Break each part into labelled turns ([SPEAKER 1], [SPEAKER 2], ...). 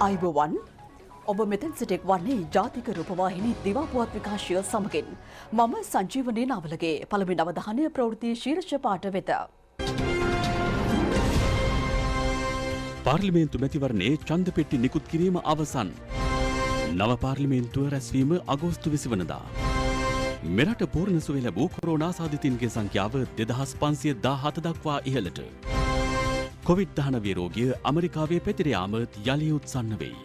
[SPEAKER 1] අයිබෝවන් ඔබ මෙතැන් සිටෙක් වන්නේ ජාතික රූපවාහිනී දිවා පුවත් විකාශය සමගින් මම සංජීවනී නාවලගේ පළමුවෙනි අවධානය ප්‍රවෘත්ති ශීර්ෂ පාඨ වෙත.
[SPEAKER 2] පාර්ලිමේන්තු මැතිවරණයේ ඡන්ද පෙට්ටි නිකුත් කිරීම අවසන්. නව පාර්ලිමේන්තුව රැස්වීම අගෝස්තු 20 වනදා. මෙරට පූර්ණ සුවය ලැබූ කොරෝනා සාධිතින්ගේ සංඛ්‍යාව 2517 දක්වා ඉහළට. කොවිඩ්-19 රෝගිය ඇමරිකාවේ පැතිර යාම යලි උත්සන්න වෙයි.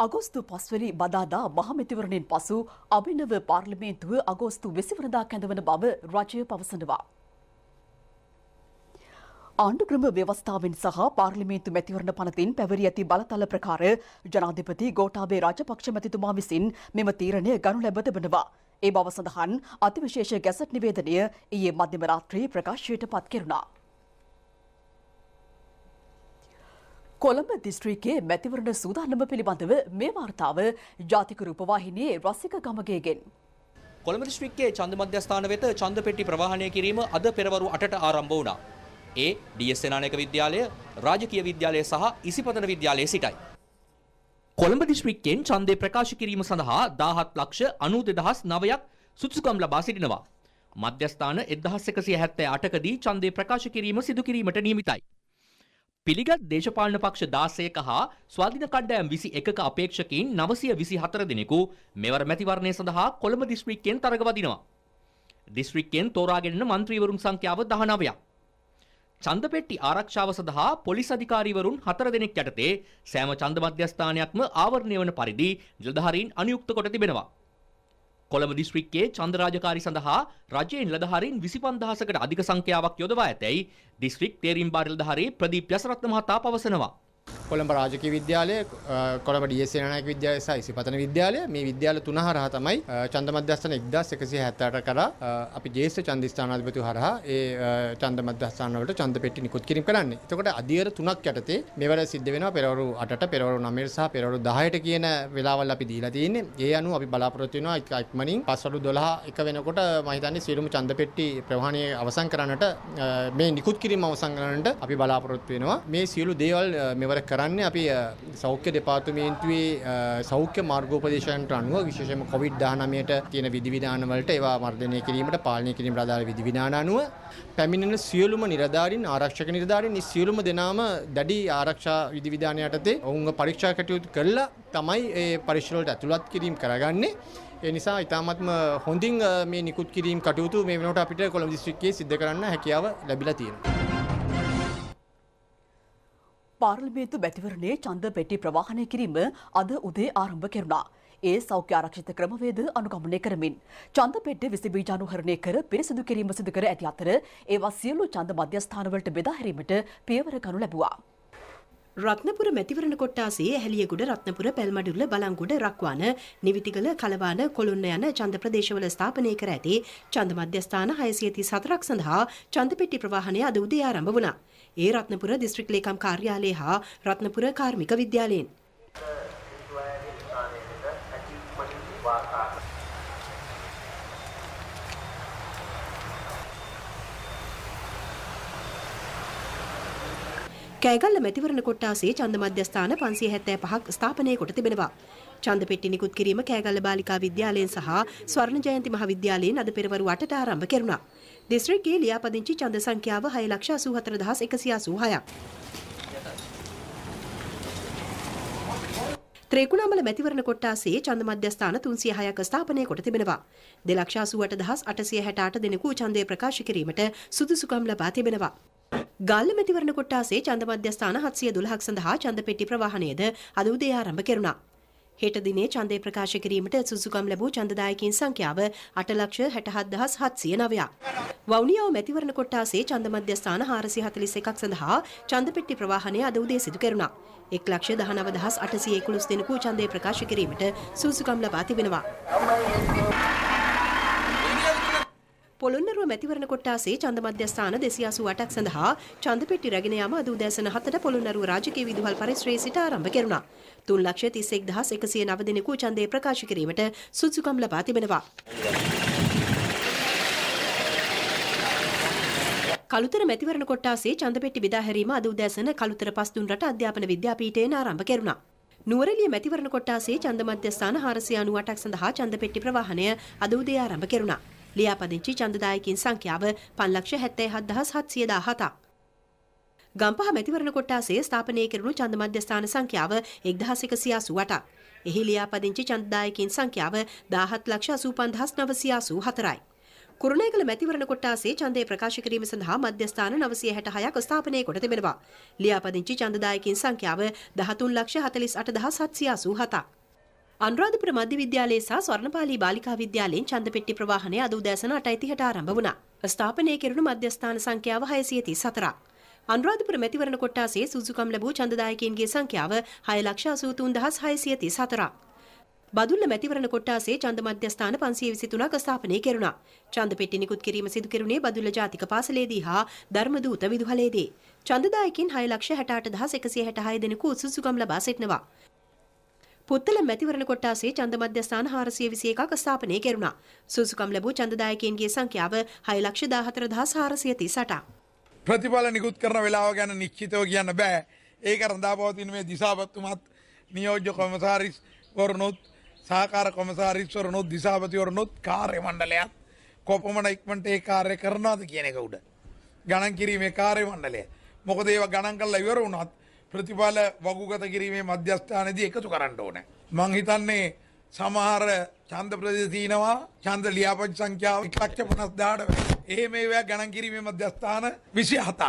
[SPEAKER 1] අගෝස්තු 5 වෙනි බදාදා මහමැතිවරණයෙන් පසු අභිනව පාර්ලිමේන්තුව අගෝස්තු 20 වනදා කැඳවන බව රජය පවසනවා. ආණ්ඩුක්‍රම ව්‍යවස්ථාවෙන් සහ පාර්ලිමේන්තු මැතිවරණ පනතින් පැවරී ඇති බලතල ප්‍රකාර ජනාධිපති ගෝඨාභය රාජපක්ෂ මැතිතුමා විසින් මෙම තීරණය ගනු ලැබ තිබෙනවා. ඒ බව සඳහන් අතිවිශේෂ ගැසට් නිවේදනය ඊයේ මධ්‍යම රාත්‍රී ප්‍රකාශයට පත් කෙරුණා. කොළඹ දිස්ත්‍රික්කයේ මැතිවරණ සූදානම පිළිබඳව මේ වාර්තාව ජාතික රූපවාහිනියේ රසික ගමගේගෙන්.
[SPEAKER 3] කොළඹ දිස්ත්‍රික්කයේ ඡන්ද මධ්‍යස්ථාන වෙත ඡන්ද පෙට්ටි ප්‍රවාහනය කිරීම අද පෙරවරු 8ට ආරම්භ වුණා. ඒ ඩී.එස්. සේනානායක විද්‍යාලය, රාජකීය විද්‍යාලය සහ ඉසිපතන විද්‍යාලයේ සිටයි. කොළඹ දිස්ත්‍රික්කයෙන් ඡන්දය ප්‍රකාශ කිරීම සඳහා 17,92,009ක් සුදුසුකම් ලබා සිටිනවා. මධ්‍යස්ථාන 1178කදී ඡන්දය ප්‍රකාශ කිරීම සිදු කිරීමට නියමිතයි. පිළිගත් දේශපාලන පක්ෂ 16ක හා ස්වාධීන කණ්ඩායම් 21ක අපේක්ෂකයින් 924 දෙනෙකු මෙවර මැතිවරණය සඳහා කොළඹ දිස්ත්‍රික්කයෙන් තරග වදිනවා. දිස්ත්‍රික්කයෙන් තෝරාගෙන එන මන්ත්‍රීවරුන් සංඛ්‍යාව 19ක්. ඡන්ද පෙට්ටි ආරක්ෂාව සඳහා පොලිස් අධිකාරීවරුන් 4 දෙනෙක් යටතේ සෑම ඡන්ද මධ්‍යස්ථානයක්ම ආවරණය වන පරිදි නිලධාරීන් අනියුක්ත කොට තිබෙනවා. කොළඹ දිස්ත්‍රික්කයේ ඡන්ද රාජකාරී සඳහා රජයේ නිලධාරීන් 25000කට අධික සංඛ්‍යාවක් යොදවා ඇතැයි දිස්ත්‍රික් තේරීම් භාර නිලධාරී ප්‍රදීප් යසරත්න මහතා පවසනවා.
[SPEAKER 4] කොළඹ රාජකීය විද්‍යාලය, කොළඹ ඩී.එස්. සේනානායක විද්‍යාලය සහ ඉසිපතන විද්‍යාලය මේ විද්‍යාල තුන හරහා තමයි ඡන්ද මධ්‍යස්ථාන 1178 කරා අපි ජ්‍යෙෂ්ඨ ඡන්ද ස්ථානාධිපති හරහා ඒ ඡන්ද මධ්‍යස්ථාන වලට ඡන්ද පෙට්ටි නිකුත් කිරීම කරන්නේ. එතකොට අධියර තුනක් යටතේ මෙවර සිද්ධ වෙනවා පෙරවරු 8ට, පෙරවරු 9ට සහ පෙරවරු 10ට කියන වෙලාවල් අපි දීලා තියෙන්නේ. ඒ අනුව අපි බලාපොරොත්තු වෙනවා ඉක්මනින් පස්වරු 12 එක වෙනකොට මම හිතන්නේ සියලුම ඡන්ද පෙට්ටි ප්‍රවාහනය අවසන් කරන්නට මේ නිකුත් කිරීම අවසන් කරන්නට අපි බලාපොරොත්තු වෙනවා. මේ සියලු දේවල් මෙවර කරන්නේ අපි සෞඛ්‍ය දෙපාර්තමේන්තුවේ සෞඛ්‍ය මාර්ගෝපදේශයන්ට අනුව විශේෂයෙන්ම COVID-19ට තියෙන විධිවිධාන වලට ඒවා මර්ධනය කිරීමට පාලනය කිරීමට අදාළ විධිවිධාන අනුව පැමිණෙන සියලුම නිලධාරීන්, ආරක්ෂක නිලධාරීන් සියලුම දෙනාම දැඩි ආරක්ෂා විධිවිධාන යටතේ ඔවුන්ව පරීක්ෂා කටයුතු කළා තමයි ඒ පරීක්ෂණ වලට ඇතුළත් කිරීම කරගන්නේ. ඒ නිසා ඉතාමත්ම හොඳින් මේ නිකුත් කිරීම කටයුතු මේ වෙනකොට අපිට කොළඹ දිස්ත්‍රික්කයේ සිද්ධ කරන්න හැකියාව ලැබිලා තියෙනවා.
[SPEAKER 1] පාර්ලිමේන්තු මැතිවරණයේ ඡන්ද පෙට්ටි ප්‍රවාහනය කිරීම අද උදේ ආරම්භ කෙරුණා. ඒ සෞඛ්‍ය ආරක්ෂිත ක්‍රමවේද අනුගමනය කරමින් ඡන්ද පෙට්ටි විසි බීජානුහරණය කර පිරිසිදු කිරීම සිදු කර ඇති අතර ඒවා සියලු ඡන්ද මධ්‍යස්ථානවලට බෙදා හැරීමට පියවර ගනු ලැබුවා.
[SPEAKER 5] රත්නපුර මැතිවරණ කොට්ටාසේ ඇහැලියගොඩ, රත්නපුර, පැල්මඩුල්ල, බලංගොඩ, රක්වාන, නිවිතිගල, කලවාන, කොළුන්න යන ඡන්ද ප්‍රදේශවල ස්ථාපනය කර ඇති ඡන්ද මධ්‍යස්ථාන 634ක් සඳහා ඡන්ද පෙට්ටි ප්‍රවාහනය අද උදේ ආරම්භ වුණා. ඒ රත්නපුර දිස්ත්‍රික් ලේකම් කාර්යාලය හා රත්නපුර කාර්මික විද්‍යාලයෙන්. කෑගල්ල මැතිවරණ කොට්ටාසේ ඡන්ද මධ්‍යස්ථාන 575ක් ස්ථාපනය කොට තිබෙනවා. ඡන්ද පෙට්ටි නිකුත් කිරීම කෑගල්ල බාලිකා විද්‍යාලයෙන් සහ ස්වර්ණ ජයන්ති මහාවිද්‍යාලයෙන් අද පෙරවරු 8ට ආරම්භ කෙරුණා. දිස්ත්‍රික්කයේ ලියාපදිංචි ඡන්ද සංඛ්‍යාව 6,84,186ක්. ත්‍රිකුණාමල මැතිවරණ කොට්ටාසේ ඡන්ද මධ්‍යස්ථාන 306ක ස්ථාපනය කොට තිබෙනවා. 2,88,868 දෙනෙකු ඡන්දය ප්‍රකාශ කිරීමට සුදුසුකම් ලබා තිබෙනවා. ගාල්ල මැතිවරණ කොට්ටාසේ ඡන්ද මධ්‍යස්ථාන 712ක් සඳහා ඡන්ද පෙට්ටි ප්‍රවාහනයද අද උදේ ආරම්භ කෙරුණා. හෙට දිනේ ඡන්දය ප්‍රකාශ කිරීමට සුදුසුකම් ලැබූ ඡන්දදායකයින් සංඛ්‍යාව 8,67,709ක්. වවුනියාව මැතිවරණ කොට්ටාසේ ඡන්ද මධ්‍යස්ථාන 441ක් සඳහා ඡන්ද පෙට්ටි ප්‍රවාහනය අද උදේ සිදු කෙරුණා. 1,19,811 දෙනෙකු ඡන්දය ප්‍රකාශ කිරීමට සුදුසුකම් ලබා තිබෙනවා. පොළොන්නරුව මැතිවරණ කොට්ටාසේ ඡන්ද මධ්‍යස්ථාන 288ක් සඳහා ඡන්ද පෙට්ටි රැගෙන යාම අද උදෑසන 7ට පොළොන්නරුව රාජකීය විදුහල් පරිශ්‍රයේ සිට ආරම්භ කෙරුණා. 3,31,190 දෙනෙකු ඡන්දය ප්‍රකාශ කිරීමට සුදුසුකම් ලබා තිබෙනවා. කළුතර මැතිවරණ කොට්ටාසේ ඡන්දපෙට්ටි බෙදා හැරීම අද උදෑසන කළුතර පස්තුන් රට අධ්‍යාපන විද්‍යාපීඨයෙන් ආරම්භ කෙරුණා. නුවරඑළිය මැතිවරණ කොට්ටාසේ ඡන්ද මධ්‍යස්ථාන 498ක් සඳහා ඡන්දපෙට්ටි ප්‍රවාහනය අද උදේ ආරම්භ කෙරුණා. ලියාපදිංචි ඡන්දදායකින් සංඛ්‍යාව 5,77,717ක්. ගම්පහ මැතිවරණ කොට්ටාසේ ස්ථාපනය කෙරුණු ඡන්ද මධ්‍යස්ථාන සංඛ්‍යාව 1,188ක්. එහි ලියාපදිංචි ඡන්දදායකින් සංඛ්‍යාව 17,85,984යි. කුරුණෑගල මැතිවරණ කොට්ටාසේ ඡන්දය ප්‍රකාශ කිරීම සඳහා මධ්‍යස්ථාන 966ක් ස්ථාපනය කොට තිබෙනවා. ලියාපදිංචි ඡන්දදායකින් සංඛ්‍යාව 13,48,787ක්. අනුරාධපුර මධ්‍ය විද්‍යාලයේ සහ ස්වර්ණපාලි බාලිකා විද්‍යාලයෙන් ඡන්දපෙට්ටි ප්‍රවාහනය අද උදෑසන 8:30ට ආරම්භ වුණා. ස්ථාපනය කෙරුණු මධ්‍යස්ථාන සංඛ්‍යාව 634ක්. අනුරාධපුර මැතිවරණ කොට්ටාසේ සුසුකම් ලැබූ ඡන්දදායකයින්ගේ සංඛ්‍යාව 6,83,634ක්. බදුල්ල මැතිවරණ කොට්ටාසේ ඡන්ද මධ්‍යස්ථාන 523ක් ස්ථාපනය කෙරුණා. ඡන්දපෙට්ටි නිකුත් කිරීම සිදු කෙරුණේ බදුල්ල ජාතික පාසලේදී හා ධර්මදූත විදුහලේදී. ඡන්දදායකින් 6,68,166 දෙනෙකු සුසුකම් ලබා සිටිනවා. පුත්තල මැතිවරණ කොට්ටාසේ ඡන්ද මධ්‍යස්ථාන 421ක් ස්ථාපනය කෙරුණා. සුසුකම් ලැබූ ඡන්දදායකයින්ගේ සංඛ්‍යාව 6,14,438ක්.
[SPEAKER 6] ප්‍රතිඵල නිකුත් කරන වෙලාව ගැන නිශ්චිතව කියන්න බෑ. ඒක රඳා පවතින මේ දිසාපතිතුමත් නියෝජ්‍ය කොමසාරිස්වරුනුත් සහකාර කොමසාරිස්වරුනුත් දිසාපතිවරුනුත් කාර්ය මණ්ඩලයත් කොපමණ ඉක්මනට ඒ කාර්ය කරනවද කියන එක උඩ ගණන් කිරීමේ කාර්ය මණ්ඩලය. මොකද ඒවා ගණන් කරලා ඉවර වුණත් ප්‍රතිඵල වගුගත කිරීමේ මධ්‍යස්ථානයේදී එකතු කරන්න ඕනේ. මං හිතන්නේ සමහර ඡන්ද ප්‍රදේශ තියෙනවා ඡන්ද ලියාපදිංචි සංඛ්‍යාව 1,50,000ට ඒ මේවා ගණන් කිරීමේ මධ්‍යස්ථාන 27ක්.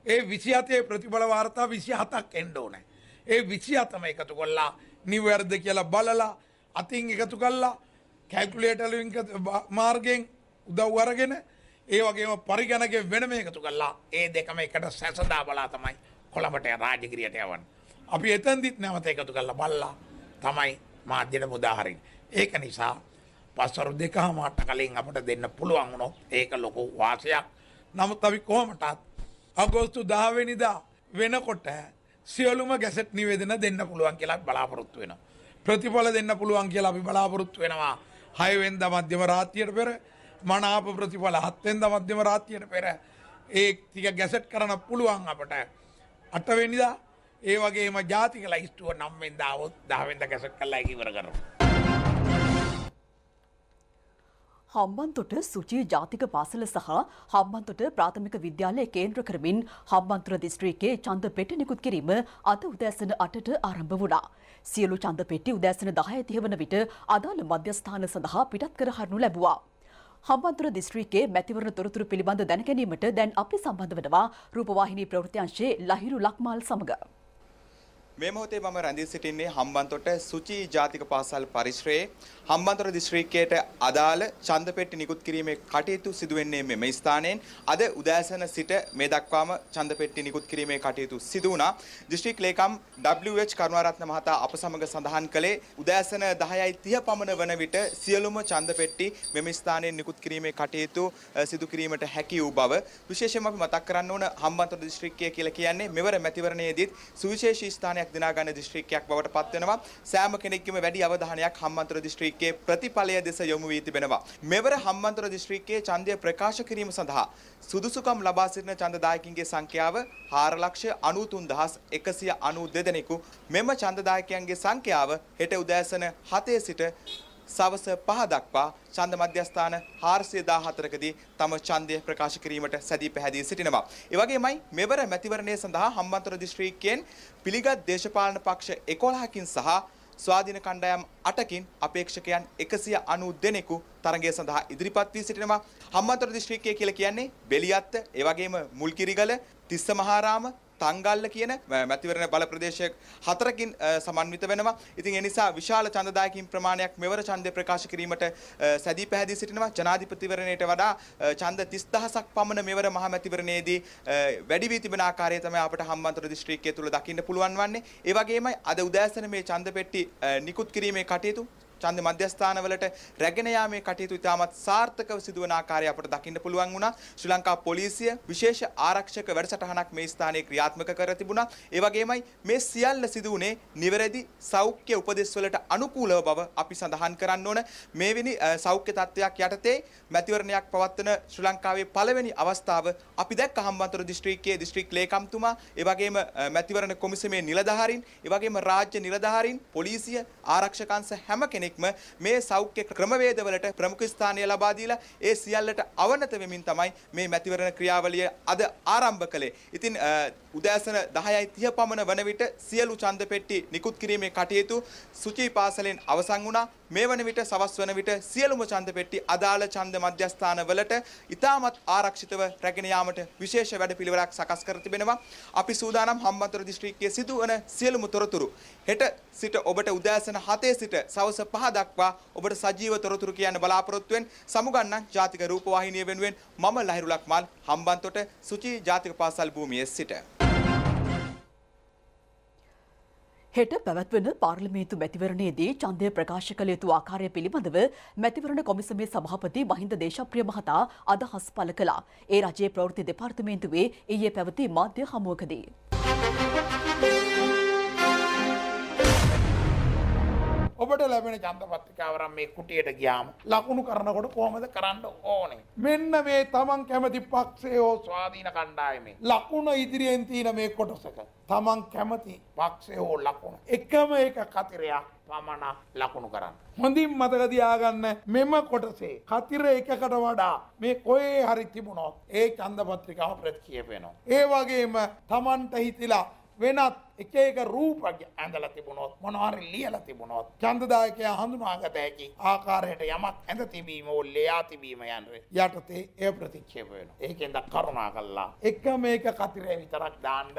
[SPEAKER 6] ඒ 27 ප්‍රතිඵල වාර්තා 27ක් එන්න ඕනේ. ඒ 27ම එකතු කරලා නිවැරද කියලා බලලා අතින් එකතු කරලා කැල්කියුලේටර් මාර්ගයෙන් උදව් අරගෙන ඒ වගේම පරිගණකයෙන් වෙනම එකතු කරලා ඒ දෙකම එකට සැසඳා බලා තමයි කොළඹට රාජගිරියට යවන්නේ. අපි එතෙන්දිත් නැවත එකතු කරලා බලලා තමයි මාධ්‍යට මුදාහරින්නේ. ඒක නිසා පස්වරු දෙකමාරට කලින් අපිට දෙන්න පුළුවන් වුණොත් ඒක ලොකු වාසියක්. නමුත් අපි කොහොමටත් අගෝස්තු 10 වෙනිදා වෙනකොට සියලුම ගැසට් නිවේදන දෙන්න පුළුවන් කියලා බලාපොරොත්තු වෙනවා. ප්‍රතිඵල දෙන්න පුළුවන් කියලා අපි බලාපොරොත්තු වෙනවා. 6 වෙනිදා මධ්‍යම රාත්‍රියට පෙර මනාප ප්‍රතිඵල 7 වෙනිදා මධ්‍යම රාත්‍රියට පෙර ඒ ටික ගැසට් කරන්න පුළුවන් අපට. 8 වෙනිදා ඒ වගේම ජාතික ලයිස්තුව 9 වෙනිදා આવොත් 10 වෙනිදා ගැසට් කරලා ඒක ඉවර කරනවා.
[SPEAKER 1] හම්බන්තොට සුචි ජාතික පාසල සහ හම්බන්තොට ප්‍රාථමික විද්‍යාලය කේන්ද්‍ර කරමින් හම්බන්තොට දිස්ත්‍රික්කයේ ඡන්ද පෙට්ටි නිකුත් කිරීම අද උදෑසන 8ට ආරම්භ වුණා. සියලු ඡන්ද පෙට්ටි උදෑසන 10:30 වන විට අදාළ මධ්‍යස්ථාන සඳහා පිටත් කර හරිනු ලැබුවා. හම්බන්තොට දිස්ත්‍රික්කයේ මැතිවරණ තොරතුරු පිළිබඳ දැන ගැනීමට දැන් අපි සම්බන්ධ වෙනවා රූපවාහිනී ප්‍රවෘත්ති අංශයේ ලහිරු ලක්මාල් සමග.
[SPEAKER 7] මේ මොහොතේ මම රැඳී සිටින්නේ හම්බන්තොට සුචි ජාතික පාසල් පරිශ්‍රයේ හම්බන්තොට දිස්ත්‍රික්කයට අදාළ ඡන්ද පෙට්ටි නිකුත් කිරීමේ කටයුතු සිදු වෙන්නේ මෙම ස්ථානයෙන්. අද උදෑසන සිට මේ දක්වාම ඡන්ද පෙට්ටි නිකුත් කිරීමේ කටයුතු සිදු වුණා. දිස්ත්‍රික් ලේකම් WH කරුණාරත්න මහතා අප සමග සඳහන් කළේ උදෑසන 10:30 පමණ වන විට සියලුම ඡන්ද පෙට්ටි මෙම ස්ථානයෙන් නිකුත් කිරීමේ කටයුතු සිදු කිරීමට හැකි වූ බව. විශේෂයෙන්ම අපි මතක් කරන්න ඕන හම්බන්තොට දිස්ත්‍රික්කය කියලා කියන්නේ මෙවර මැතිවරණයේදීත් සුවිශේෂී ස්ථානයක් දිනා ගන්න දිස්ත්‍රික්කයක් බවට පත් වෙනවා. සෑම කෙනෙක්ගේම වැඩි අවධානයක් හම්බන්තොට දිස්ත්‍රික්කයේ ප්‍රතිඵලය දෙස යොමු වී තිබෙනවා. මෙවර හම්බන්තොට දිස්ත්‍රික්කයේ ඡන්දය ප්‍රකාශ කිරීම සඳහා සුදුසුකම් ලබා සිටින ඡන්දදායකින්ගේ සංඛ්‍යාව 4,93,192 දෙනෙකු. මෙම ඡන්දදායකයන්ගේ සංඛ්‍යාව හෙට උදෑසන 7 සිට සවස 5 දක්වා ඡන්ද මධ්‍යස්ථාන 414කදී තම ඡන්දය ප්‍රකාශ කිරීමට සැදී පැහැදී සිටිනවා. ඒ වගේමයි මෙවර මැතිවරණය සඳහා හම්බන්තොට දිස්ත්‍රික්කයෙන් පිළිගත් දේශපාලන පක්ෂ 11කින් සහ ස්වාධීන කණ්ඩායම් 8කින් අපේක්ෂකයන් 190 දෙනෙකු තරගය සඳහා ඉදිරිපත් වී සිටිනවා. හම්බන්තොට දිස්ත්‍රික්කය කියලා කියන්නේ බෙලියත්ත, ඒ වගේම මුල්කිරිගල, තිස්ස මහාරාම, තංගල්ල කියන මැතිවරණ බල ප්‍රදේශ 4කින් සමන්විත වෙනවා. ඉතින් ඒ නිසා විශාල ඡන්දදායකින් ප්‍රමාණයක් මෙවර ඡන්දය ප්‍රකාශ කිරීමට සැදී පැහැදී සිටිනවා. ජනාධිපතිවරණයට වඩා ඡන්ද 30000ක් පමණ මෙවර මහ මැතිවරණයේදී වැඩි වී තිබෙන ආකාරය තමයි අපට හම්බන්තොට දිස්ත්‍රික්කය තුල දකින්න පුළුවන් වන්නේ. ඒ වගේමයි අද උදෑසන මේ ඡන්ද පෙට්ටි නිකුත් කිරීමේ කටයුතු ඡන්ද මධ්‍යස්ථානවලට රැගෙන යාමේ කටයුතු ඉතාමත් සාර්ථකව සිදුවන ආකාරය අපට දකින්න පුළුවන් වුණා. ශ්‍රී ලංකා පොලිසිය විශේෂ ආරක්ෂක වැඩසටහනක් මේ ස්ථානයේ ක්‍රියාත්මක කර තිබුණා. ඒ වගේමයි මේ සියල්ල සිදු වුණේ නිවැරදි සෞඛ්‍ය උපදෙස්වලට අනුකූලව බව අපි සඳහන් කරන්න ඕන. මේවෙනි සෞඛ්‍ය තත්ත්වයක් යටතේ මැතිවරණයක් පවත්වන ශ්‍රී ලංකාවේ පළවෙනි අවස්ථාව අපි දැක්ක හම්බන්තොට දිස්ත්‍රික්කයේ දිස්ත්‍රික් ලේකම්තුමා, ඒ වගේම මැතිවරණ කොමිසමේ නිලධාරීන්, ඒ වගේම රාජ්‍ය නිලධාරීන්, පොලිසිය, ආරක්ෂක අංශ හැම කෙනෙක්ම මේ සෞඛ්‍ය ක්‍රමවේදවලට ප්‍රමුඛ ස්ථානය ලබා දීලා ඒ සියල්ලට අවනත වෙමින් තමයි මේ මැතිවරණ ක්‍රියාවලිය අද ආරම්භ කළේ. ඉතින් උදෑසන 10:30 පමණ වන විට සියලු ඡන්ද පෙට්ටි නිකුත් කිරීමේ කටයුතු සුචි පාසලෙන් අවසන් වුණා. මේ වන විට සවස් වන විට සියලුම ඡන්ද පෙට්ටි අදාළ ඡන්ද මධ්‍යස්ථානවලට ඉතාමත් ආරක්ෂිතව රැගෙන යාමට විශේෂ වැඩපිළිවෙලක් සකස් කර තිබෙනවා. අපි සූදානම් හම්බන්තොට දිස්ත්‍රික්කයේ සිදුවන සියලුම තොරතුරු හෙට සිට ඔබට උදෑසන 7 සිට සවස් 5 දක්වා ඔබට සජීව තොරතුරු කියන්න බලාපොරොත්තු වෙන සමුගන්නම් ජාතික රූපවාහිනිය වෙනුවෙන් මම ලහිරු ලක්මාල් හම්බන්තොට සුචි ජාතික පාසල් භූමියේ සිට.
[SPEAKER 1] හෙට පැවැත්වෙන පාර්ලිමේන්තු මැතිවරණයේදී ඡන්දය ප්‍රකාශ කළ යුතු ආකාරය පිළිබඳව මැතිවරණ කොමිසමේ සභාපති මහින්ද දේශප්‍රිය මහතා අදහස් පළ කළා. ඒ රජයේ ප්‍රවෘත්ති දෙපාර්තමේන්තුවේ ඊයේ පැවති මාධ්‍ය හමුවකදී.
[SPEAKER 8] ඔබට ලැබෙන ඡන්ද පත්‍රිකාවරම් මේ කුටියට ගියාම ලකුණු කරනකොට කොහොමද කරන්න ඕනේ? මෙන්න මේ තමන් කැමති පක්ෂයේ හෝ ස්වාධීන කණ්ඩායමේ ලකුණ ඉදිරියෙන් තියෙන මේ කොටසක තමන් කැමති පක්ෂයේ හෝ ලකුණ එකම එක කතිරයක් පමණ ලකුණු කරන්න. හොඳින් මතක තියාගන්න මෙම කොටසේ කතිර එකකට වඩා මේ කොහේ හරි තිබුණොත් ඒ ඡන්ද පත්‍රිකාව ප්‍රතික්ෂේප වෙනවා. ඒ වගේම තමන්ට හිතිලා වෙනත් එක එක රූප ඇඳලා තිබුණොත් මොනවාරි ලියලා තිබුණොත් ඡන්දදායකයා හඳුනාගත හැකි ආකාරයට යමක් ඇඳ තිබීම ඕ ලෙයා තිබීම යටතේ එය ප්‍රතික්ෂේප වෙනවා. ඒකෙන්ද කරුණා කළා එක මේක කතිරේ විතරක් දාන්න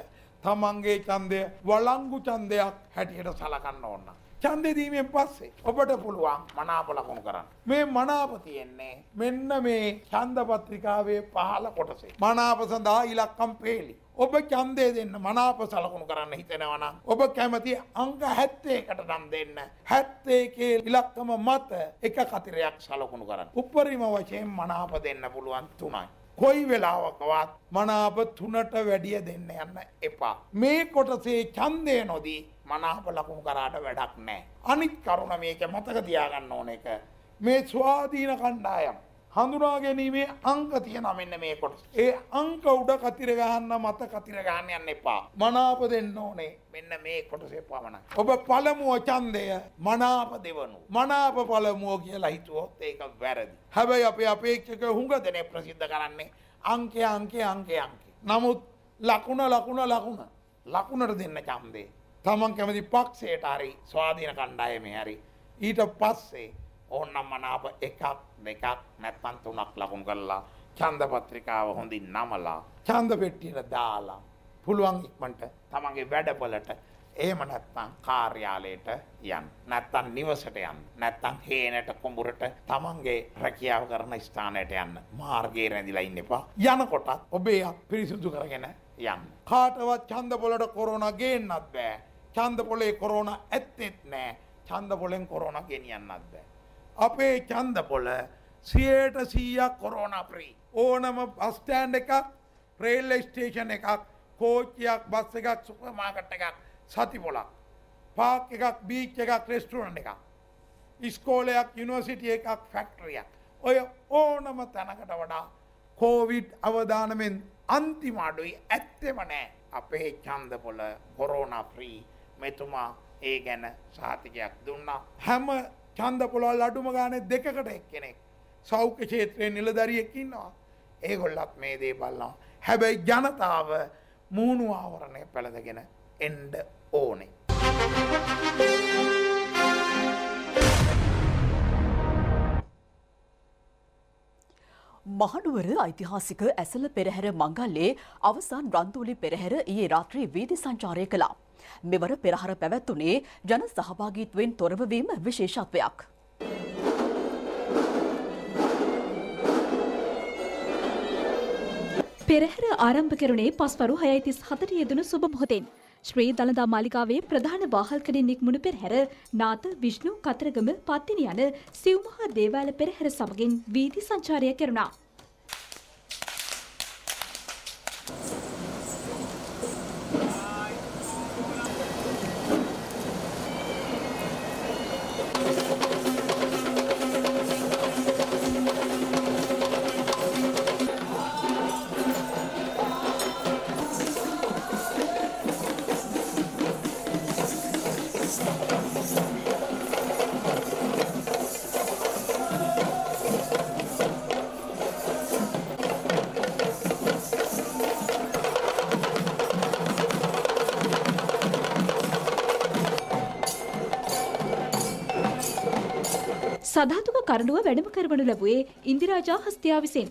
[SPEAKER 8] තමන්ගේ ඡන්දය වළංගු ඡන්දයක් හැටියට සලකන්න ඕන. ඡන්දෙ දීමෙන් පස්සේ ඔබට පුළුවන් මනාප ලකුණු කරන්න. මේ මනාප තියෙන්නේ මෙන්න මේ ඡන්ද පත්‍රිකාවේ පහළ කොටසේ. මනාප සඳහා ඉලක්කම් පේලි. ඔබ ඡන්දය දෙන්න මනාප සලකුණු කරන්න හිතෙනවා නම් ඔබ කැමති අංක 71කට නම් දෙන්න. 71 ඉලක්කම මත එක කතිරයක් සලකුණු කරන්න. උපරිම වශයෙන් මනාප දෙන්න පුළුවන් 3යි. කොයි වෙලාවකවත් මනාප 3ට වැඩිය දෙන්න යන්න එපා. මේ කොටසේ ඡන්දය නොදී මනාප ලකුණු කරාට වැඩක් නැහැ. අනිත් කරුණ මේක මතක තියාගන්න ඕන එක. මේ ස්වාධීන කණ්ඩායම් හඳුනා ගැනීමේ අංක තියෙනවා මෙන්න මේ කොටස. ඒ අංක උඩ කතිර ගහන්න මත කතිර ගහන්න යන්න එපා. මනාප දෙන්න ඕනේ මෙන්න මේ කොටසේ පමණයි. ඔබ පළමුව ඡන්දය මනාප දෙවනු. මනාප පළමුව කියලා හිතුවොත් ඒක වැරදි. හැබැයි අපේ අපේක්ෂක හුඟ දෙනේ ප්‍රසිද්ධ කරන්නේ අංකය. නමුත් ලකුණට දෙන්න ඡන්දේ. තමන් කැමති පක්ෂයට හරි ස්වාධීන කණ්ඩායමේ හරි ඊට පස්සේ ඕනනම් මනාප 1 2 නැත්නම් 3ක් ලකුණු කරලා ඡන්ද පත්‍රිකාව හොඳින් නමලා ඡන්ද පෙට්ටියට දාලා පුළුවන් ඉක්මනට තමන්ගේ වැඩවලට එහෙම නැත්නම් කාර්යාලයට යන්න. නැත්නම් නිවසට යන්න. නැත්නම් හේනට කුඹුරට තමන්ගේ රැකියාව කරන ස්ථානයට යන්න. මාර්ගයේ රැඳිලා ඉන්න එපා. යනකොටත් ඔබේ පිරිසිදු කරගෙන යන්න. කාටවත් ඡන්ද පොලට කොරෝනා ගේන්නත් බෑ. ඡන්ද පොලේ කොරෝනා ඇත්තෙත් නෑ. ඡන්ද පොලෙන් කොරෝනා ගෙනියන්නත් බෑ. අපේ ඡන්ද පොල 100% කොරෝනා ෆ්‍රී. ඕනම බස් ස්ටෑන්ඩ් එකක්, රේල්වේ ස්ටේෂන් එකක්, කෝච්චියක්, බස් එකක්, සුපර් මාකට් එකක්, සති පොලක්, පාක් එකක්, බීච් එකක්, රෙස්ටුරන්ට් එකක්, ඉස්කෝලයක්, යුනිවර්සිටි එකක්, ෆැක්ටරියක්. ඔය ඕනම තැනකට වඩා කොවිඩ් අවදානමෙන් අන්තිම අඩුයි ඇත්තෙම නෑ. අපේ ඡන්ද පොල කොරෝනා ෆ්‍රී. මෙතුමා ඒ ගැන සහතිකයක් දුන්නා. හැම ඡන්ද පොළවල් අඩුම ගානේ 2කට එක්කෙනෙක් සෞඛ්‍ය ක්ෂේත්‍රයේ නිලධාරියෙක් ඉන්නවා. ඒගොල්ලත් මේ දේ බලනවා. හැබැයි ජනතාව මූණු ආවරණය පැළඳගෙන එන්න ඕනේ.
[SPEAKER 1] මහනුවර ඓතිහාසික ඇසළ පෙරහැර මංගල්‍යයේ අවසන් රන්තෝලි පෙරහැර ඊයේ රාත්‍රියේ වීදි සංචාරය කළා. මෙවර පෙරහර පැවැත්වුණේ ජන සහභාගීත්වයෙන් තොරව වීම විශේෂත්වයක්.
[SPEAKER 9] පෙරහැර ආරම්භ කෙරුණේ පස්වරු 6:37ට යෙදුණු සුබ මොහොතෙන්. ශ්‍රී දළදා මාලිගාවේ ප්‍රධාන වාහල්කඩින් නික්මුණු පෙරහැර නාත විෂ්ණු කතරගම පත්තිනි යන සිව් මහා දේවාල පෙරහැර සමගින් වීදි සංචාරය කෙරුණා. සධාතුක කරඬුව වැඩම කරවනු ලැබුවේ ඉන්දිරාජා හස්තියා විසින්.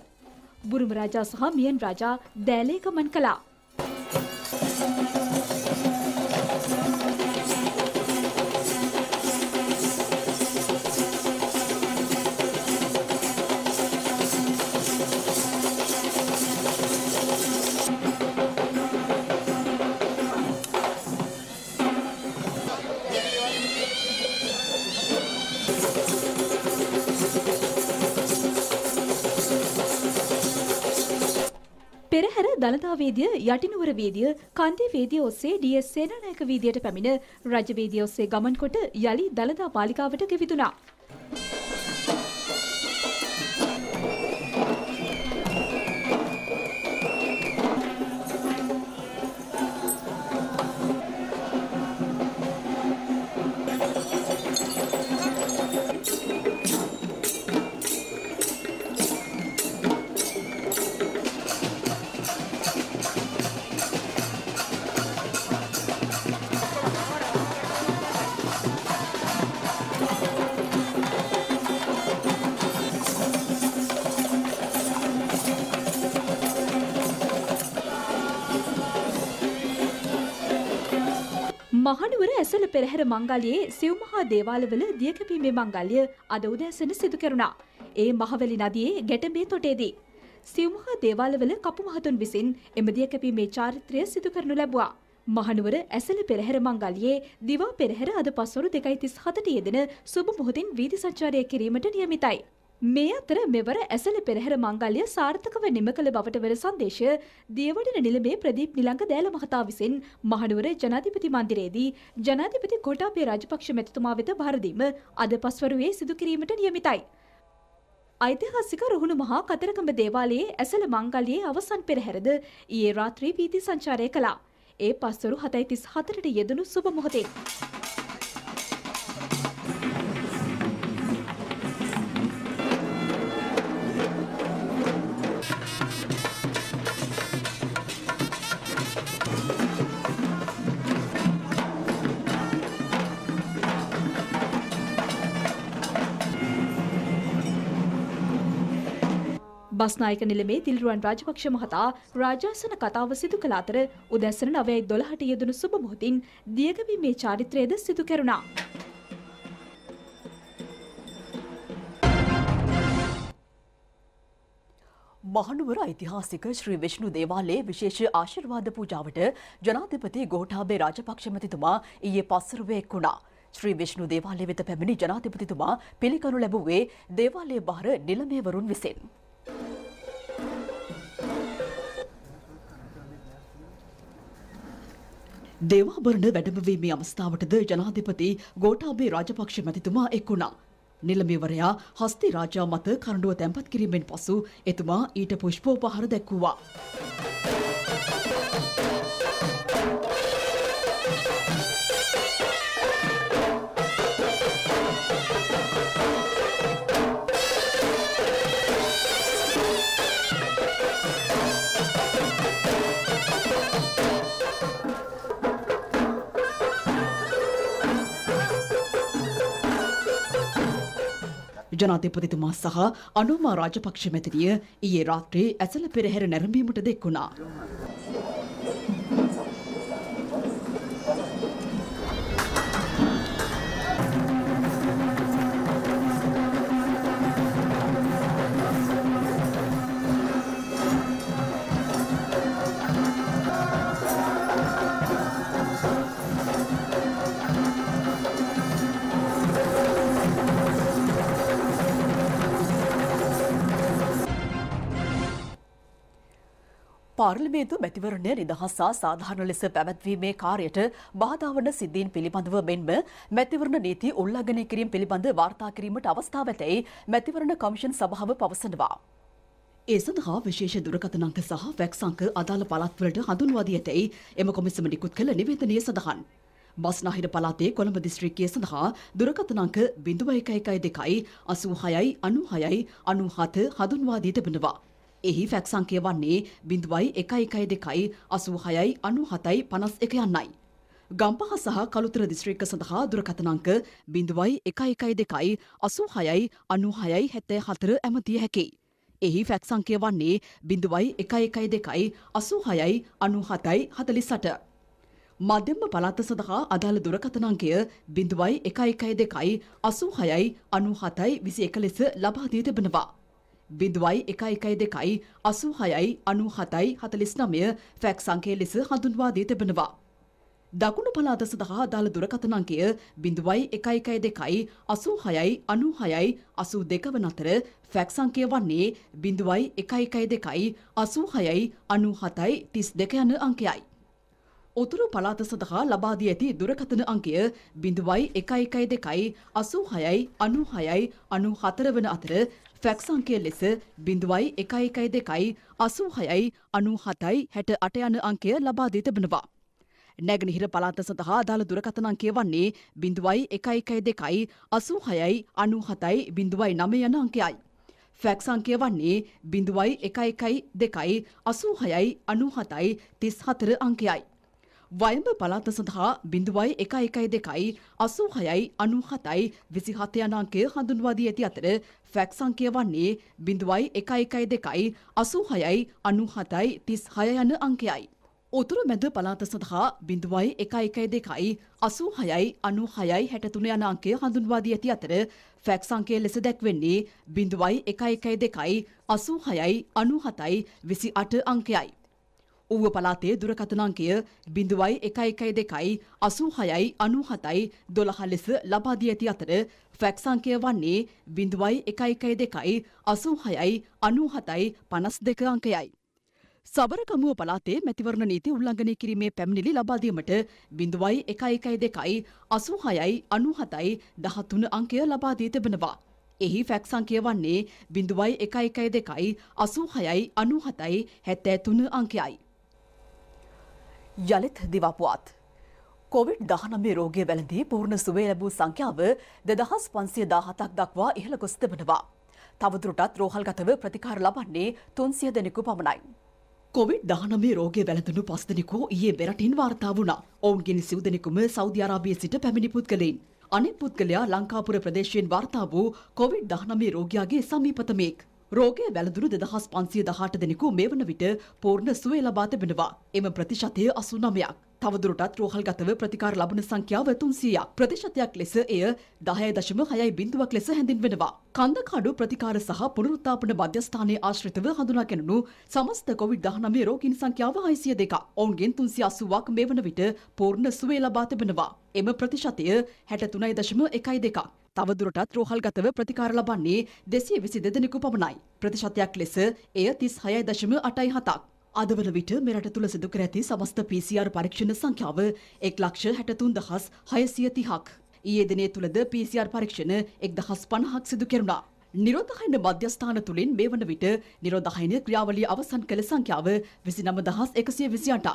[SPEAKER 9] බුරුම රාජා සහ මියන් රාජා දෑලේ ගමන් කළා. පෙරහැර දළදා වේදිය යටිනුවර වේදිය කන්දේ වේදිය ඔස්සේ ඩී.එස්. සේනානායක වීදියට පැමිණ රජ වේදිය ඔස්සේ ගමන් කොට යලි දළදා මාලිගාවට ගෙවිදුනා. මහනුවර ඇසළ පෙරහැර මංගල්‍යයේ සිව් මහා දේවාලවල දියකැපීමේ මංගල්‍ය අද උදෑසන සිදු කෙරුණා. ඒ මහවැලි නදියේ ගැටඹේ තොටේදී සිව් මහා දේවාලවල කපු මහතුන් විසින් එම දියකැපීමේ චාරිත්‍රය සිදු කරනු ලැබුවා. මහනුවර ඇසළ පෙරහැර මංගල්‍යයේ දිවා පෙරහැර අද පස්වරු 2:37ට යෙදෙන සුබ මොහොතින් වීදි සංචාරය කිරීමට නියමිතයි. මේ අතර මෙවර ඇසළ පෙරහැර මංගල්‍ය සාර්ථකව නිම කළ බවට වන සංදේශය දියවඩන නිලමේ ප්‍රදීප් නිලංග දෑල මහතා විසින් මහනුවර ජනාධිපති මන්දිරයේදී ජනාධිපති ගෝඨාභය රාජපක්ෂ මැතිතුමා වෙත භාර දීම අද පස්වරුවේ සිදු කිරීමට නියමිතයි. ඓතිහාසික රුහුණු මහා කතරගම දේවාලයේ ඇසළ මංගල්‍යයේ අවසන් පෙරහැරද ඊයේ රාත්‍රී වීදි සංචාරය කළා. ඒ පස්වරු 7:34ට යෙදුණු සුබ මොහොතේ බස්නායක නිලමේ දිල්රුවන් රාජපක්ෂ මහතා රාජාසන කතාව සිදු කළ අතර උදැසන 9:12ට යෙදුණු සුබ මොහොතින් දියගැවීමේ චාරිත්‍රයද සිදු කෙරුණා.
[SPEAKER 1] මහනුවර ඓතිහාසික ශ්‍රී විෂ්ණු දේවාලයේ විශේෂ ආශිර්වාද පූජාවට ජනාධිපති ගෝඨාභය රාජපක්ෂ මැතිතුමා ඊයේ පස්වරුවේ එක් වුණා. ශ්‍රී විෂ්ණු දේවාලය වෙත පැමිණි ජනාධිපතිතුමා පිළිගනු ලැබුවේ දේවාලයේ බාර නිලමේවරුන් විසින්. දේවාභරණ වැඩමවීමේ අවස්ථාවටද ජනාධිපති ගෝඨාභය රාජපක්ෂ මැතිතුමා එක් වුණා. නිලමේවරයා හස්ති රාජා මත කරඬුව තැන්පත් කිරීමෙන් පසු එතුමා ඊට පුෂ්පෝපහාර දැක්වුවා. ජනාධිපතිතුමා සහ අනුමා රාජපක්ෂ මැතිනිය ඊයේ රාත්‍රියේ ඇසළ පෙරහැර නැරඹීමට දෙක් වුණා. පාර්ලිමේන්තු මැතිවරණය නිදහස් සහ සාධාරණ ලෙස පැවැත්වීමේ කාර්යයට බාධා වන සිද්ධීන් පිළිබඳව මෙන්ම මැතිවරණ නීති උල්ලංඝනය කිරීම පිළිබඳ වාර්තා කිරීමට අවස්ථාව ඇතැයි මැතිවරණ කමිෂන් සභාව පවසනවා. ඒ සඳහා විශේෂ දුරකථන අංක සහ ෆැක්ස් අංක අදාළ පළාත්වලට හඳුන්වා දී ඇතැයි එම කොමිසම නිකුත් කළ නිවේදනයේ සඳහන්. බස්නාහිර පළාතේ කොළඹ දිස්ත්‍රික්කය සඳහා දුරකථන අංක 0112 86 96 97 හඳුන්වා දී තිබෙනවා. එහි ෆැක්ස් අංකය වන්නේ 0112 86 97 51 යන්නයි. ගම්පහ සහ කළුතර දිස්ත්‍රික්ක සඳහා දුරකථන අංක 0112 86 96 74 ඇමතිය හැකියි. එහි ෆැක්ස් අංකය වන්නේ 0112 86 97 48. මධ්‍යම පළාත සඳහා අදාළ දුරකථන අංකය 0112 86 97 21 ලෙස ලබා දී තිබෙනවා. 0112 86 97 49 ෆැක්ස් අංකය ලෙස හඳුන්වා දී තිබෙනවා. දකුණු පළාත සඳහා අදාළ දුරකථන අංකය 0112 86 96 82 වන අතර ෆැක්ස් අංකය වන්නේ 0112 86 97 32 යන අංකයයි. උතුරු පළාත සඳහා ලබා දී ඇති දුරකථන අංකය 0112 86 96 94 වන අතර ෆැක්ස් අංකය ලෙස 0112 86 97 68 යන අංකය ලබා දී තිබෙනවා. නැගෙනහිර පළාත සඳහා අදාළ දුරකථන අංකය වන්නේ 0112 86 97 09 යන අංකයයි. ෆැක්ස් අංකය වන්නේ 0112 86 97 34 අංකයයි. වයඹ පළාත සඳහා 0112 86 97 27 යන අංකය හඳුන්වා දී ඇති අතර ෆැක්ස් අංකය වන්නේ 0112 86 97 36 යන අංකයයි. උතුරු මැද පළාත සඳහා 0112 86 96 63 යන අංකය හඳුන්වා දී ඇති අතර ෆැක්ස් අංකය ලෙස දැක්වෙන්නේ 0112 86 97 28 අංකයයි. ඌව පළාතේ දුරකථන අංකය 0112 86 97 12 ලෙස ලබා දී ඇති අතර ෆැක්ස් අංකය වන්නේ 0112 86 97 52 අංකයයි. සබරකමුව පළාතේ මැතිවරණ නීති උල්ලංඝනය කිරීමේ පැමිණිලි ලබා දීමට 0112 86 97 13 අංකය ලබා දී තිබෙනවා. එහි ෆැක්ස් අංකය වන්නේ 0112 86 97 73 අංකයයි. යළිත් දිවාපුවත් කොවිඩ්-19 රෝගය වැළඳී පූර්ණ සුවය ලැබූ සංඛ්‍යාව 2517ක් දක්වා ඉහළ ගොස් තිබෙනවා. තවදුරටත් රෝහල්ගතව ප්‍රතිකාර ලබන්නේ 300 දෙනෙකු පමණයි. කොවිඩ්-19 රෝගය වැළඳුණු 5 දෙනෙකු ඊයේ මෙරටින් වාර්තා වුණා. ඔවුන්ගෙන් 7 දෙනෙකුම සෞදි අරාබියේ සිට පැමිණි පුද්ගලයින්. අනෙක් පුද්ගලයා ලංකාපුර ප්‍රදේශයෙන් වාර්තා වූ කොවිඩ්-19 රෝගියාගේ සමීපතමෙක්. රෝගය වැළඳුණු 2518 දෙනෙකු මේ වන විට පූර්ණ සුවය ලබා තිබෙනවා. එම ප්‍රතිශතය 89ක්. තවදුරටත් රෝහල්ගතව ප්‍රතිකාර ලබන සංඛ්‍යාව 300ක්. ප්‍රතිශතයක් ලෙස එය 10.60 ලෙස හැඳින්වෙනවා. කන්දකාඩු ප්‍රතිකාර සහ පුනරුත්ථාපන මධ්‍යස්ථානයේ ආශ්‍රිතව හඳුනා ගැනුණු සමස්ත කොවිඩ්-19 රෝගීන් සංඛ්‍යාව 602ක්. ඔවුන්ගෙන් 380ක් මේ වන විට පූර්ණ සුවය ලබා තිබෙනවා. එම ප්‍රතිශතය 63.12ක්. තවදුරටත් රෝහල්ගතව ප්‍රතිකාර ලබන්නේ 222 දෙනෙකු පමණයි. ප්‍රතිශතයක් ලෙස එය 36.87ක්. අද වන විට මෙරට තුළ සිදු කර ඇති සමස්ත PCR පරීක්ෂණ සංඛ්‍යාව 1,63,630ක්. ඊයේ දිනේ තුලද PCR පරීක්ෂණ 1050ක් සිදු කෙරුණා. නිරෝධහයින මධ්‍යස්ථාන තුළින් මේ වන විට නිරෝධහයින ක්‍රියාවලිය අවසන් කළ සංඛ්‍යාව 29128ක්.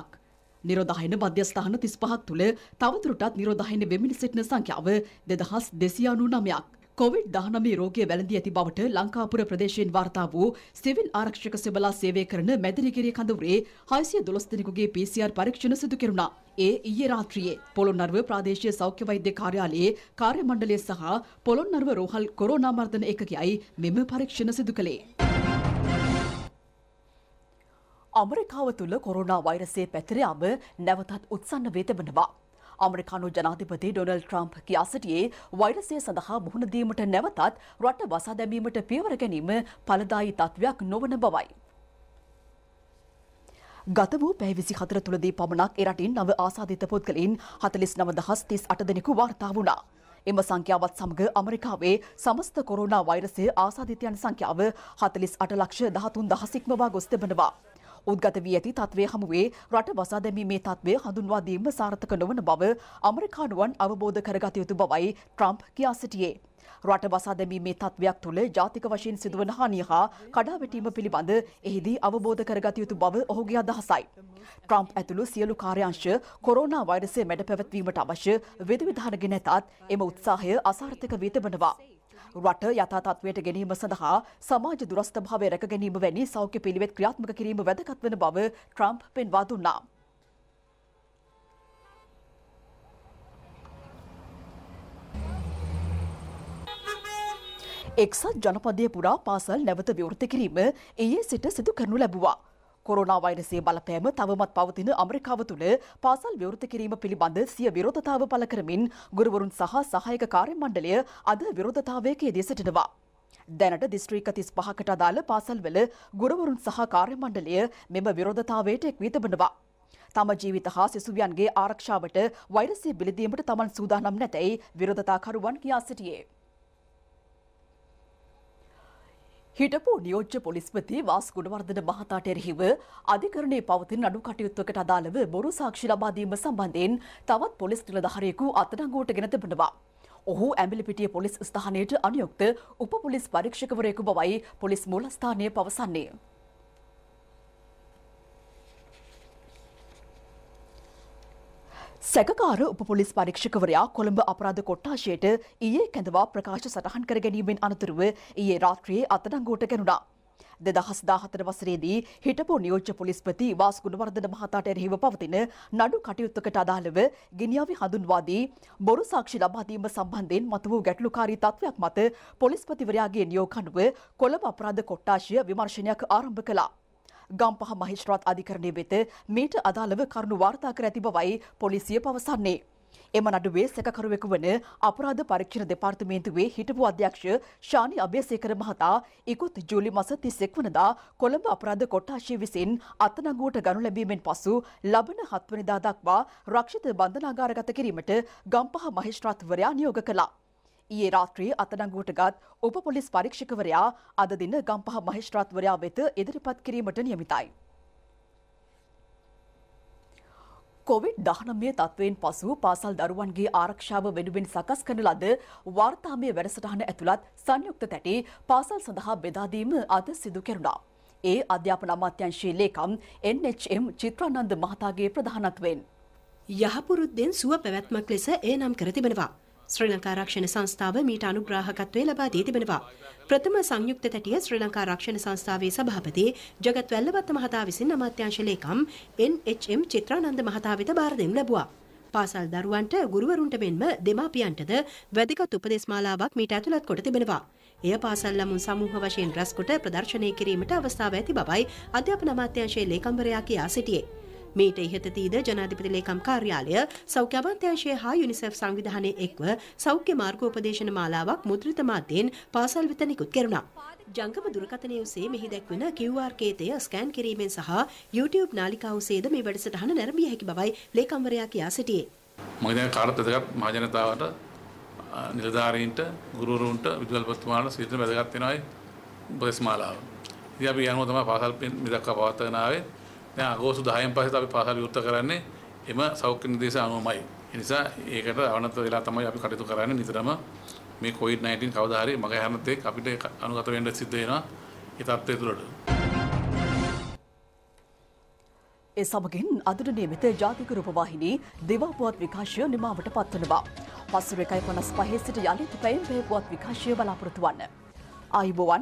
[SPEAKER 1] නිරෝධහයින මධ්‍යස්ථාන 35ක් තුළ තවදුරටත් නිරෝධහයින වෙමින් සිටින සංඛ්‍යාව 2299ක්. කොවිඩ්-19 රෝගය වැළඳී ඇති බවට ලංකාපුර ප්‍රදේශයෙන් වාර්තා වූ සිවිල් ආරක්ෂක සෙබලා සේවය කරන මැදිරිගිරිය කඳවුරේ 612 දෙනෙකුගේ PCR පරීක්ෂණ සිදු කෙරුණා. ඒ ඊයේ රාත්‍රියේ පොළොන්නරුව ප්‍රාදේශීය සෞඛ්‍ය වෛද්‍ය කාර්යාලයේ කාර්ය මණ්ඩලය සහ පොළොන්නරුව රෝහල් කොරෝනා මර්ධන ඒකකයයි මෙම පරීක්ෂණ සිදු කළේ. අමරිකාව තුළ කොරෝනා වෛරසයේ පැතිර යාම නැවතත් උත්සන්න වේ තිබෙනවා. අමරිකානු ජනාධිපති ඩොනල්ඩ් ට්‍රම්ප් කියා සිටියේ වෛරසය සඳහා මුහුණ දීමට නැවතත් රට වසා දැමීමට පියවර ගැනීම ඵලදායී තත්වයක් නොවන බවයි. ගත වූ පැය 24 තුළදී පමණක් එරටින් නව ආසාදිත පුද්ගලයන් 49038 දෙනෙකු වාර්තා වුණා. එම සංඛ්‍යාවත් සමග ඇමරිකාවේ සමස්ත කොරෝනා වෛරසය ආසාදිතයන් සංඛ්‍යාව 48,13,000 ඉක්මවා ගොස් තිබෙනවා. උද්ගත වී ඇති තත්ත්වය හමුවේ රට වසා දැමීමේ තත්ත්වය හඳුන්වා දීම සාර්ථක නොවන බව ඇමරිකානුවන් අවබෝධ කරගත යුතු බවයි ට්‍රම්ප් කියා සිටියේ. රට වසා දැමීමේ තත්ත්වයක් තුළ ජාතික වශයෙන් සිදුවන හානිය හා කඩාවැටීම පිළිබඳ එහිදී අවබෝධ කරගත යුතු බව ඔහුගේ අදහසයි. ට්‍රම්ප් ඇතුළු සියලු කාර්යාංශ කොරෝනා වෛරසය මැඩ පැවැත්වීමට අවශ්‍ය විධිවිධාන ගෙන ඇතත් එම උත්සාහය අසාර්ථක වී තිබෙනවා. රට යථා තත්ත්වයට ගැනීම සඳහා සමාජ දුරස්ථභාවය රැක ගැනීම වැනි සෞඛ්‍ය පිළිවෙත් ක්‍රියාත්මක කිරීම වැදගත් වන බව ට්‍රම්ප් පෙන්වා දුන්නා. එක්සත් ජනපදය පුරා පාසල් නැවත විවෘත කිරීම ඊයේ සිට සිදු කරනු ලැබුවා. කොරෝනා වෛරසයේ බලපෑම තවමත් පවතින ඇමරිකාව තුළ පාසල් විවෘත කිරීම පිළිබඳ සිය විරෝධතාව පළ කරමින් ගුරුවරුන් සහ සහායක කාර්ය මණ්ඩලය අද විරෝධතාවයක යෙදී සිටිනවා. දැනට දිස්ත්‍රික්ක 35කට අදාළ පාසල්වල ගුරුවරුන් සහ කාර්ය මණ්ඩලය මෙම විරෝධතාවයට එක් වී තිබෙනවා. තම ජීවිත හා සිසුවියන්ගේ ආරක්ෂාවට වෛරසය බිලිදීමට තමන් සූදානම් නැතැයි විරෝධතාකරුවන් කියා සිටියේ. හිටපු නියෝජ්‍ය පොලිස්පති වාස් ගුණවර්ධන මහතාට එරෙහිව අධිකරණයේ පවතින නඩු කටයුත්තකට අදාළව බොරු සාක්ෂි ලබා දීම සම්බන්ධයෙන් තවත් පොලිස් නිලධාරියෙකු අත්අඩංගුවට ගෙන තිබෙනවා. ඔහු ඇඹිලිපිටිය පොලිස් ස්ථානයට අනුයුක්ත උප පොලිස් පරීක්ෂකවරයෙකු බවයි පොලිස් මූලස්ථානය පවසන්නේ. සැකකාර උප පොලිස් පරීක්ෂකවරයා කොළඹ අපරාධ කොට්ටාශයට ඊයේ කැඳවා ප්‍රකාශ සටහන් කර ගැනීමෙන් අනතුරුව ඊයේ රාත්‍රියේ අත්අඩංගුවට ගැනුණා. 2014 වසරේදී හිටපු නියෝජ්‍ය පොලිස්පති වාස් ගුණවර්ධන මහතාට එරෙහිව පවතින නඩු කටයුත්තකට අදාළව ගිනියාවි හඳුන්වා දී බොරු සාක්ෂි ලබා දීම සම්බන්ධයෙන් මතුවූ ගැටලුකාරී තත්ත්වයක් මත පොලිස්පතිවරයාගේ නියෝග අනුව කොළඹ අපරාධ කොට්ටාශය විමර්ශනයක් ආරම්භ කළා. ගම්පහ මහේස්ත්‍රාත් අධිකරණය වෙත මීට අදාළව කරුණු වාර්තා කර ඇති බවයි පොලිසිය පවසන්නේ. එම නඩුවේ සැකකරුවෙකු වන අපරාධ පරීක්ෂණ දෙපාර්තමේන්තුවේ හිටපු අධ්‍යක්ෂ ශානි අබේසේකර මහතා ඉකුත් ජූලි මාස 31 වනදා කොළඹ අපරාධ කොට්ටාශය විසින් අත්අඩංගුවට ගනු ලැබීමෙන් පසු ලබන 7 වෙනිදා දක්වා රක්ෂිත බන්ධනාගාරගත කිරීමට ගම්පහ මහේස්ත්‍රාත්වරයා නියෝග කළා. ඊයේ රාත්‍රියේ අත්අඩංගුවට උප පොලිස් පරීක්ෂකවරයා අද දින ගම්පහ මහේස්ත්‍රාත්වරයා වෙත ඉදිරිපත් කිරීමට නියමිතයි. COVID-19 තත්ත්වයෙන් පසු පාසල් දරුවන්ගේ ආරක්ෂාව වෙනුවෙන් සකස් කරන ලද වාර්තාමය වැඩසටහන ඇතුළත් සංයුක්ත තැටි පාසල් සඳහා බෙදා දීම අද සිදු කෙරුණා. ඒ අධ්‍යාපන අමාත්‍යාංශයේ ලේකම් NHM චිත්‍රානන්ද මහතාගේ ප්‍රධානත්වයෙන්
[SPEAKER 5] යහපුරුද්දෙන් සුව පැවැත්මක් ලෙස ඒ නම් කර තිබෙනවා. ශ්‍රී ලංකා රක්ෂණ සංස්ථාව මීට අනුග්‍රාහකත්වය ලබා දී තිබෙනවා. ප්‍රථම සංයුක්ත තැටිය ශ්‍රී ලංකා රක්ෂණ සංස්ථාවේ සභාපති ජගත් වැල්ලවත්ත මහතා විසින් අමාත්‍යාංශ ලේකම් NHM චිත්‍රානන්ද මහතා වෙත බාර දෙනු ලැබුවා. පාසල් දරුවන්ට ගුරුවරුන්ට මෙන්ම දෙමාපියන්ටද වැදගත් උපදෙස් මාලාවක් මීට ඇතුළත් කොට තිබෙනවා. එය පාසල් ළමුන් සමූහ වශයෙන් රැස් කොට ප්‍රදර්ශනය කිරීමට අවස්ථාව ඇති බවයි අධ්‍යාපන අමාත්‍යාංශයේ ලේකම්වරයා කියා සිටියේ. මීට ඉහතදීද ජනාධිපති ලේකම් කාර්යාලය සෞඛ්‍ය අමාත්‍යාංශය හා යුනිසෙෆ් සංවිධානයේ එක්ව සෞඛ්‍ය මාර්ගෝපදේශන මාලාවක් මුද්‍රිත මාධ්‍යයෙන් පාසල් වෙත නිකුත් කෙරුණා. ජංගම දුරකථනය ඔස්සේ මෙහි දැක්වෙන QR කේතය ස්කෑන් කිරීමෙන් සහ YouTube නාලිකාව ඔස්සේද මේ වැඩසටහන නැරඹිය හැකි බවයි ලේකම්වරයා කියා සිටියේ.
[SPEAKER 10] මම දැන් කාර්යත් දෙකක් මහජනතාවට නිලධාරීන්ට ගුරුවරුන්ට විදුහල්පතිතුමාලට සිටින වැදගත් වෙනවායි උපදෙස් මාලාව. ඉතින් අපි යනවා තමයි පාසල් මිදක්වා පවත්වාගෙන ආවේ. දැන් අගෝස්තු 10න් පස්සේ අපි පාසල් විවෘත කරන්නේ එම සෞඛ්‍ය නිර්දේශ අනුවමයි. ඒ නිසා ඒකට අවනත වෙලා තමයි අපි කටයුතු කරන්නේ නිතරම මේ COVID-19 කවදා හරි මග හැරෙන්නත් එක්ක අපිට අනුගත වෙන්න සිද්ධ වෙනවා ඒ තත්ත්වය තුළට.
[SPEAKER 1] ඒ සමගින් අදට නියමිත ජාතික රූපවාහිනී දිවා පුවත් විකාශය නිමාවට පත්වනවා. පස්වර 1:55 සිට යළිත් පැයෙන් පැය පුවත් විකාශය බලාපොරොත්තු වන්න. ආයුබෝවන්